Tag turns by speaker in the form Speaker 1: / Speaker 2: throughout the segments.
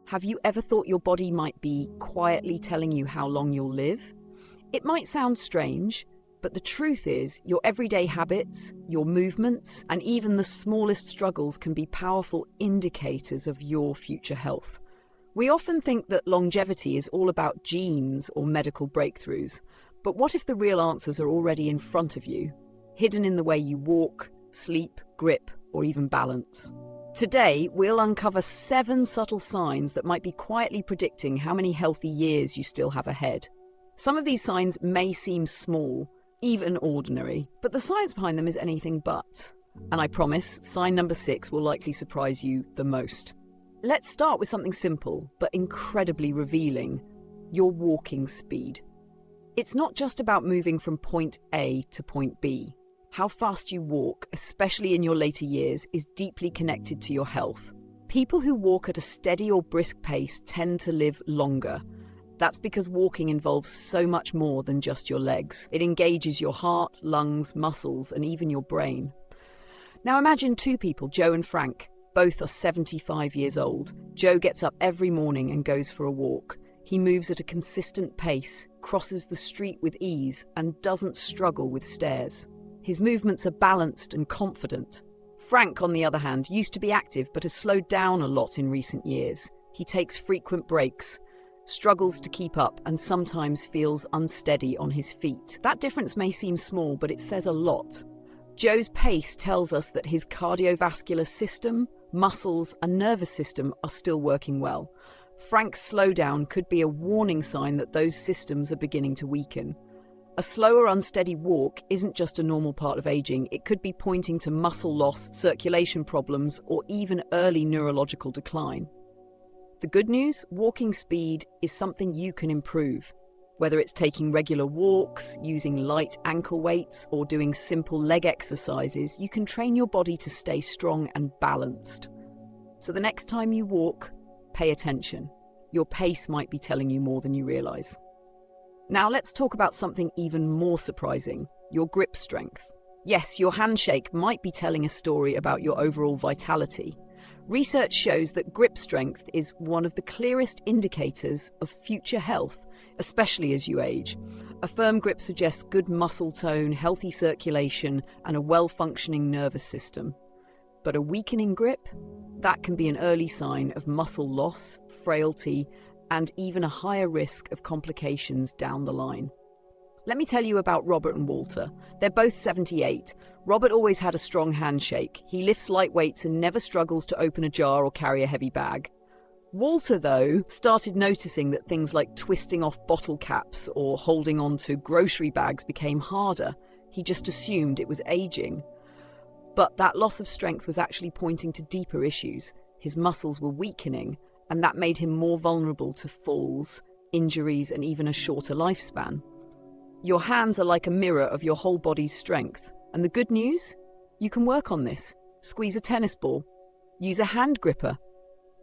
Speaker 1: Have you ever thought your body might be quietly telling you how long you'll live? It might sound strange, but the truth is your everyday habits, your movements, and even the smallest struggles can be powerful indicators of your future health. We often think that longevity is all about genes or medical breakthroughs, but what if the real answers are already in front of you, hidden in the way you walk, sleep, grip, or even balance? Today, we'll uncover 7 subtle signs that might be quietly predicting how many healthy years you still have ahead. Some of these signs may seem small, even ordinary, but the science behind them is anything but. And I promise, sign number 6 will likely surprise you the most. Let's start with something simple, but incredibly revealing: your walking speed. It's not just about moving from point A to point B. How fast you walk, especially in your later years, is deeply connected to your health. People who walk at a steady or brisk pace tend to live longer. That's because walking involves so much more than just your legs. It engages your heart, lungs, muscles, and even your brain. Now imagine 2 people, Joe and Frank. Both are 75 years old. Joe gets up every morning and goes for a walk. He moves at a consistent pace, crosses the street with ease, and doesn't struggle with stairs. His movements are balanced and confident. Frank, on the other hand, used to be active but has slowed down a lot in recent years. He takes frequent breaks, struggles to keep up, and sometimes feels unsteady on his feet. That difference may seem small, but it says a lot. Joe's pace tells us that his cardiovascular system, muscles, and nervous system are still working well. Frank's slowdown could be a warning sign that those systems are beginning to weaken. A slow or unsteady walk isn't just a normal part of aging. It could be pointing to muscle loss, circulation problems, or even early neurological decline. The good news: walking speed is something you can improve. Whether it's taking regular walks, using light ankle weights, or doing simple leg exercises, you can train your body to stay strong and balanced. So the next time you walk, pay attention. Your pace might be telling you more than you realize. Now let's talk about something even more surprising: your grip strength. Yes, your handshake might be telling a story about your overall vitality. Research shows that grip strength is one of the clearest indicators of future health, especially as you age. A firm grip suggests good muscle tone, healthy circulation, and a well-functioning nervous system. But a weakening grip? That can be an early sign of muscle loss, frailty, and even a higher risk of complications down the line. Let me tell you about Robert and Walter. They're both 78. Robert always had a strong handshake. He lifts light weights and never struggles to open a jar or carry a heavy bag. Walter, though, started noticing that things like twisting off bottle caps or holding on to grocery bags became harder. He just assumed it was aging. But that loss of strength was actually pointing to deeper issues. His muscles were weakening, and that made him more vulnerable to falls, injuries, and even a shorter lifespan. Your hands are like a mirror of your whole body's strength. And the good news? You can work on this. Squeeze a tennis ball. Use a hand gripper.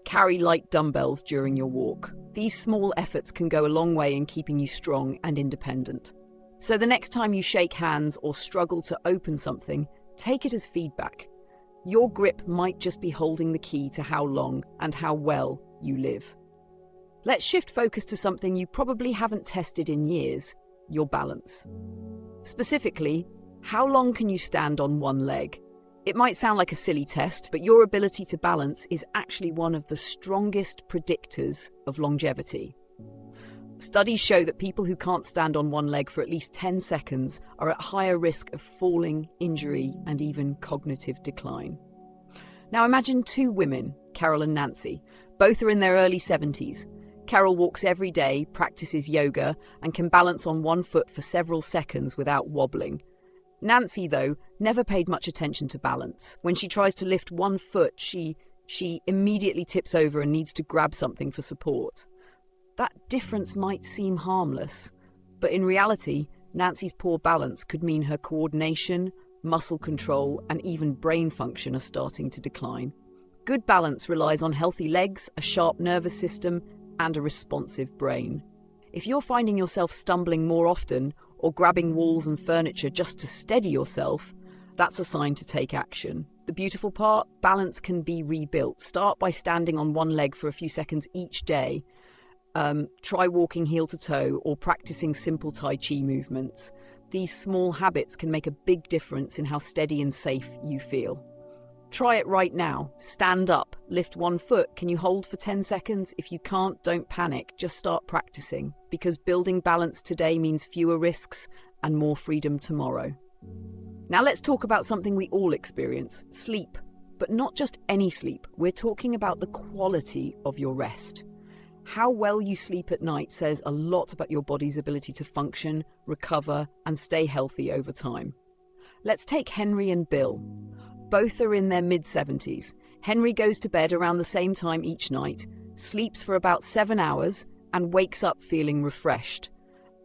Speaker 1: Carry light dumbbells during your walk. These small efforts can go a long way in keeping you strong and independent. So the next time you shake hands or struggle to open something, take it as feedback. Your grip might just be holding the key to how long and how well you live. Let's shift focus to something you probably haven't tested in years: your balance. Specifically, how long can you stand on one leg? It might sound like a silly test, but your ability to balance is actually one of the strongest predictors of longevity. Studies show that people who can't stand on one leg for at least 10 seconds are at higher risk of falling, injury, and even cognitive decline. Now imagine 2 women, Carol and Nancy. Both are in their early 70s. Carol walks every day, practices yoga, and can balance on one foot for several seconds without wobbling. Nancy, though, never paid much attention to balance. When she tries to lift one foot, she immediately tips over and needs to grab something for support. That difference might seem harmless, but in reality, Nancy's poor balance could mean her coordination, muscle control, and even brain function are starting to decline. Good balance relies on healthy legs, a sharp nervous system, and a responsive brain. If you're finding yourself stumbling more often or grabbing walls and furniture just to steady yourself, that's a sign to take action. The beautiful part, balance can be rebuilt. Start by standing on one leg for a few seconds each day. Try walking heel to toe or practicing simple Tai Chi movements. These small habits can make a big difference in how steady and safe you feel. Try it right now. Stand up, lift one foot. Can you hold for 10 seconds? If you can't, don't panic. Just start practicing, because building balance today means fewer risks and more freedom tomorrow. Now let's talk about something we all experience, sleep. But not just any sleep. We're talking about the quality of your rest. How well you sleep at night says a lot about your body's ability to function, recover, and stay healthy over time. Let's take Henry and Bill. Both are in their mid-70s. Henry goes to bed around the same time each night, sleeps for about 7 hours, and wakes up feeling refreshed.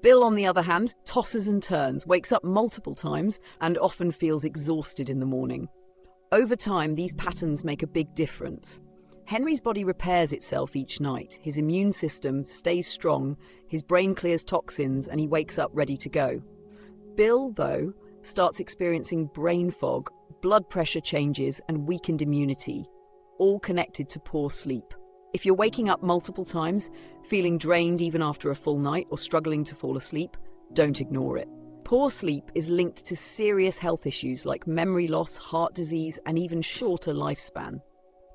Speaker 1: Bill, on the other hand, tosses and turns, wakes up multiple times, and often feels exhausted in the morning. Over time, these patterns make a big difference. Henry's body repairs itself each night. His immune system stays strong, his brain clears toxins, and he wakes up ready to go. Bill, though, starts experiencing brain fog, blood pressure changes, and weakened immunity, all connected to poor sleep. If you're waking up multiple times, feeling drained even after a full night, or struggling to fall asleep, don't ignore it. Poor sleep is linked to serious health issues like memory loss, heart disease, and even shorter lifespan.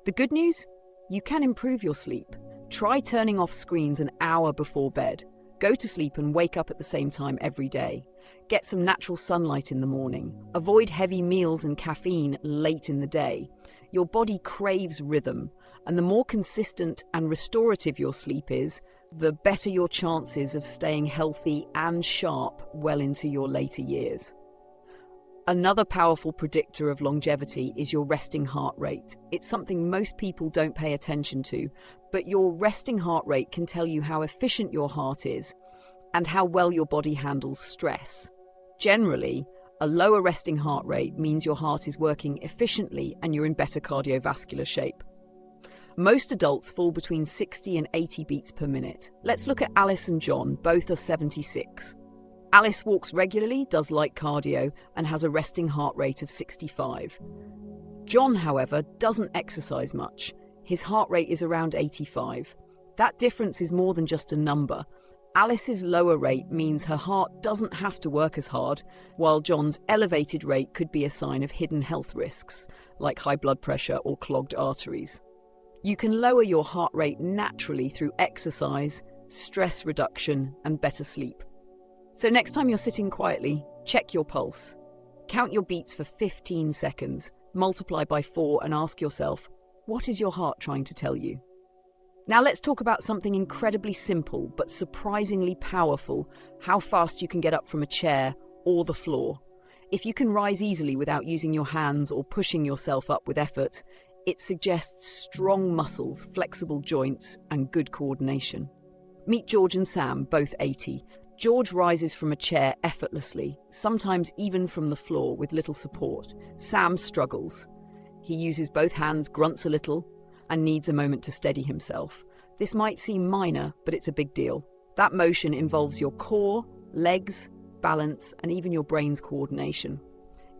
Speaker 1: The good news? You can improve your sleep. Try turning off screens an hour before bed. Go to sleep and wake up at the same time every day. Get some natural sunlight in the morning. Avoid heavy meals and caffeine late in the day. Your body craves rhythm, and the more consistent and restorative your sleep is, the better your chances of staying healthy and sharp well into your later years. Another powerful predictor of longevity is your resting heart rate. It's something most people don't pay attention to, but your resting heart rate can tell you how efficient your heart is and how well your body handles stress. Generally, a lower resting heart rate means your heart is working efficiently and you're in better cardiovascular shape. Most adults fall between 60 and 80 beats per minute. Let's look at Alice and John, both are 76. Alice walks regularly, does light cardio, and has a resting heart rate of 65. John, however, doesn't exercise much. His heart rate is around 85. That difference is more than just a number. Alice's lower rate means her heart doesn't have to work as hard, while John's elevated rate could be a sign of hidden health risks, like high blood pressure or clogged arteries. You can lower your heart rate naturally through exercise, stress reduction, and better sleep. So next time you're sitting quietly, check your pulse. Count your beats for 15 seconds, multiply by 4, and ask yourself, what is your heart trying to tell you? Now let's talk about something incredibly simple but surprisingly powerful: how fast you can get up from a chair or the floor. If you can rise easily without using your hands or pushing yourself up with effort, it suggests strong muscles, flexible joints, and good coordination. Meet George and Sam, both 80. George rises from a chair effortlessly, sometimes even from the floor with little support. Sam struggles. He uses both hands, grunts a little, and needs a moment to steady himself. This might seem minor, but it's a big deal. That motion involves your core, legs, balance, and even your brain's coordination.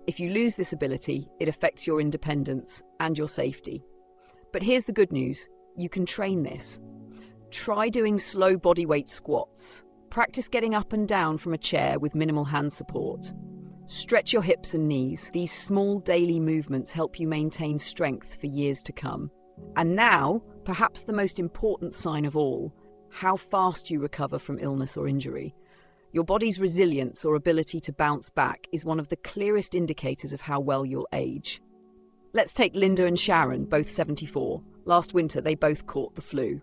Speaker 1: If you lose this ability, it affects your independence and your safety. But here's the good news: you can train this. Try doing slow bodyweight squats. Practice getting up and down from a chair with minimal hand support. Stretch your hips and knees. These small daily movements help you maintain strength for years to come. And now, perhaps the most important sign of all, how fast you recover from illness or injury. Your body's resilience or ability to bounce back is one of the clearest indicators of how well you'll age. Let's take Linda and Sharon, both 74. Last winter, they both caught the flu.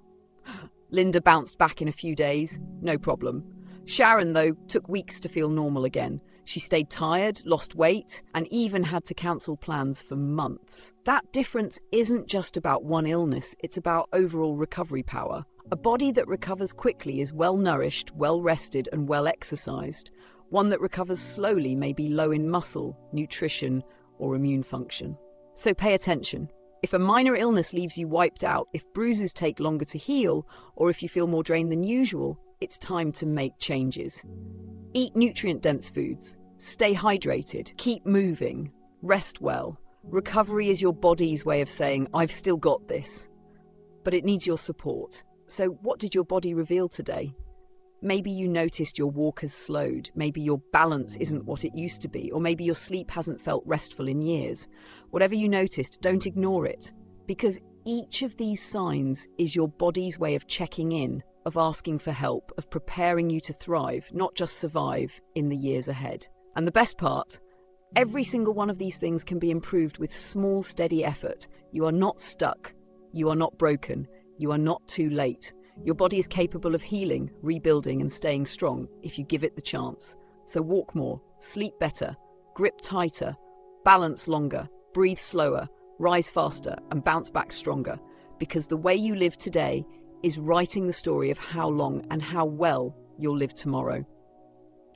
Speaker 1: Linda bounced back in a few days, no problem. Sharon, though, took weeks to feel normal again. She stayed tired, lost weight, and even had to cancel plans for months. That difference isn't just about one illness, it's about overall recovery power. A body that recovers quickly is well-nourished, well-rested, and well-exercised. One that recovers slowly may be low in muscle, nutrition, or immune function. So pay attention. If a minor illness leaves you wiped out, if bruises take longer to heal, or if you feel more drained than usual, it's time to make changes. Eat nutrient-dense foods, stay hydrated, keep moving, rest well, Recovery is your body's way of saying, I've still got this, but it needs your support. So what did your body reveal today? Maybe you noticed your walk has slowed, maybe your balance isn't what it used to be, or maybe your sleep hasn't felt restful in years. Whatever you noticed, don't ignore it, because each of these signs is your body's way of checking in, of asking for help, of preparing you to thrive, not just survive in the years ahead. And the best part, every single one of these things can be improved with small, steady effort. You are not stuck. You are not broken. You are not too late. Your body is capable of healing, rebuilding, and staying strong if you give it the chance. So walk more, sleep better, grip tighter, balance longer, breathe slower, rise faster, and bounce back stronger. Because the way you live today is writing the story of how long and how well you'll live tomorrow.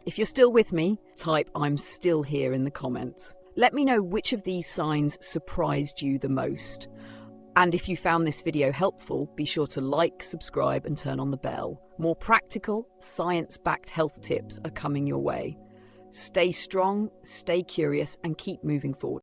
Speaker 1: If you're still with me, type "I'm still here" in the comments. Let me know which of these signs surprised you the most. And if you found this video helpful, be sure to like, subscribe, and turn on the bell. More practical, science-backed health tips are coming your way. Stay strong, stay curious, and keep moving forward.